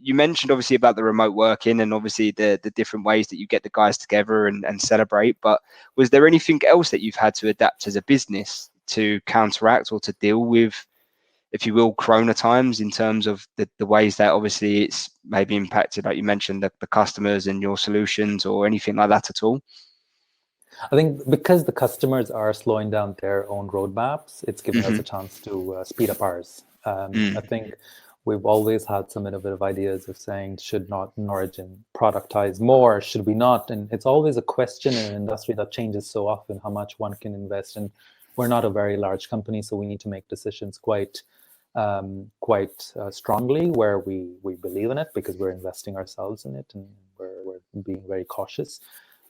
you mentioned obviously about the remote working and obviously the different ways that you get the guys together and celebrate. But was there anything else that you've had to adapt as a business to counteract or to deal with, if you will, Corona times, in terms of the ways that obviously it's maybe impacted, like you mentioned, the customers and your solutions, or anything like that at all? I think because the customers are slowing down their own roadmaps, it's giving us a chance to speed up ours. I think we've always had some innovative ideas of saying, should not Norigin productize more? Should we not? And it's always a question in an industry that changes so often, how much one can invest in. We're not a very large company, so we need to make decisions quite strongly where we believe in it, because we're investing ourselves in it, and we're being very cautious.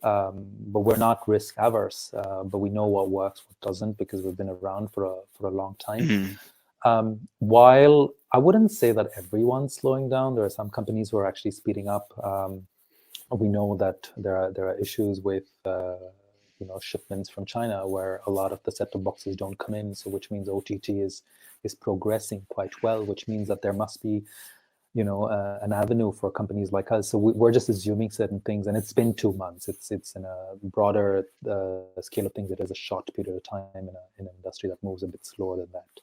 But we're not risk averse, but we know what works, what doesn't, because we've been around for a long time. While I wouldn't say that everyone's slowing down, there are some companies who are actually speeding up. We know that there are issues with shipments from China, where a lot of the set-top boxes don't come in, so which means OTT is progressing quite well, which means that there must be an avenue for companies like us. So we're just assuming certain things, and it's been 2 months. It's in a broader scale of things. It is a short period of time in an industry that moves a bit slower than that.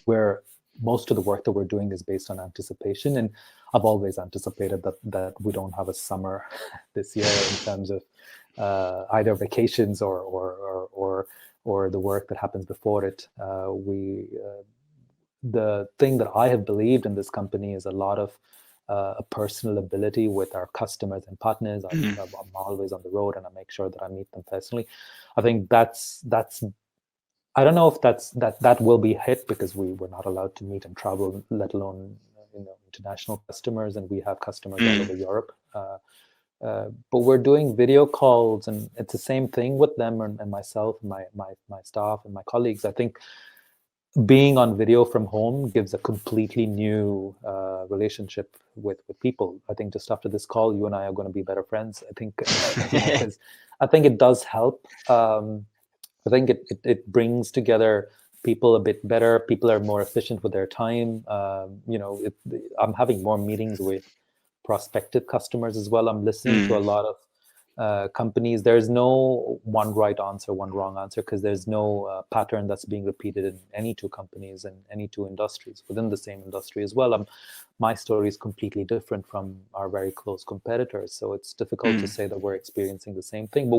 Where most of the work that we're doing is based on anticipation, and I've always anticipated that we don't have a summer this year in terms of either vacations or the work that happens before it. The thing that I have believed in this company is a lot of a personal ability with our customers and partners. I'm always on the road, and I make sure that I meet them personally. I think that's I don't know if that will be hit, because we were not allowed to meet and travel, let alone international customers, and we have customers all over Europe. But we're doing video calls, and it's the same thing with them and myself and my staff and my colleagues. I think being on video from home gives a completely new relationship with people. I think just after this call, you and I are going to be better friends. I think because I think it does help. I think it brings together people a bit better. People are more efficient with their time. I'm having more meetings with prospective customers as well. I'm listening to a lot of companies. There's no one right answer, one wrong answer, because there's no pattern that's being repeated in any two companies and any two industries within the same industry as well. My story is completely different from our very close competitors, so it's difficult to say that we're experiencing the same thing. But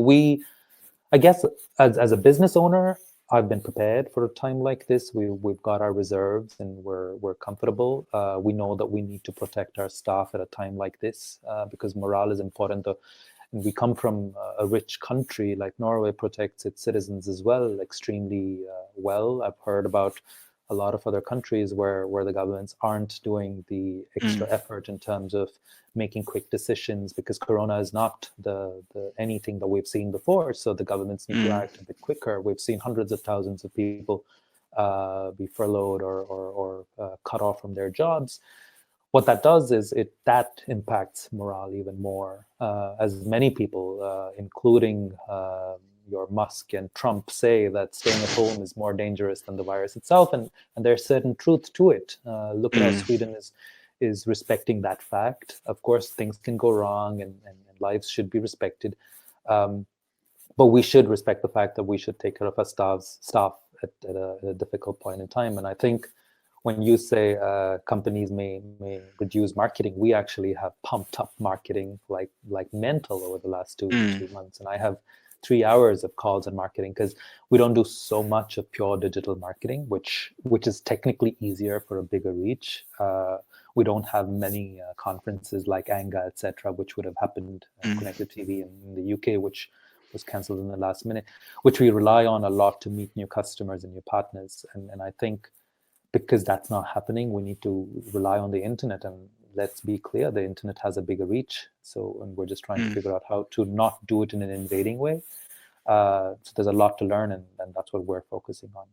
I guess, as a business owner, I've been prepared for a time like this. We've got our reserves, and we're comfortable. We know that we need to protect our staff at a time like this, because morale is important. And we come from a rich country like Norway, protects its citizens as well extremely well. I've heard about a lot of other countries where the governments aren't doing the extra effort in terms of making quick decisions, because Corona is not the anything that we've seen before. So the governments need to act a bit quicker. We've seen hundreds of thousands of people be furloughed or cut off from their jobs. What that does is that impacts morale even more, as many people, including your Musk and Trump, say that staying at home is more dangerous than the virus itself, and there's certain truth to it. Look at how Sweden is respecting that fact. Of course, things can go wrong, and lives should be respected, but we should respect the fact that we should take care of our staff at a difficult point in time. And I think, when you say companies may reduce marketing, we actually have pumped up marketing like mental over the last 2 to 3 months. And I have 3 hours of calls and marketing, because we don't do so much of pure digital marketing, which is technically easier for a bigger reach. We don't have many conferences like ANGA, etc., which would have happened Connected TV in the UK, which was cancelled in the last minute, which we rely on a lot to meet new customers and new partners. And I think, because that's not happening, we need to rely on the internet. And let's be clear, the internet has a bigger reach. And we're just trying to figure out how to not do it in an invading way. So there's a lot to learn, and that's what we're focusing on.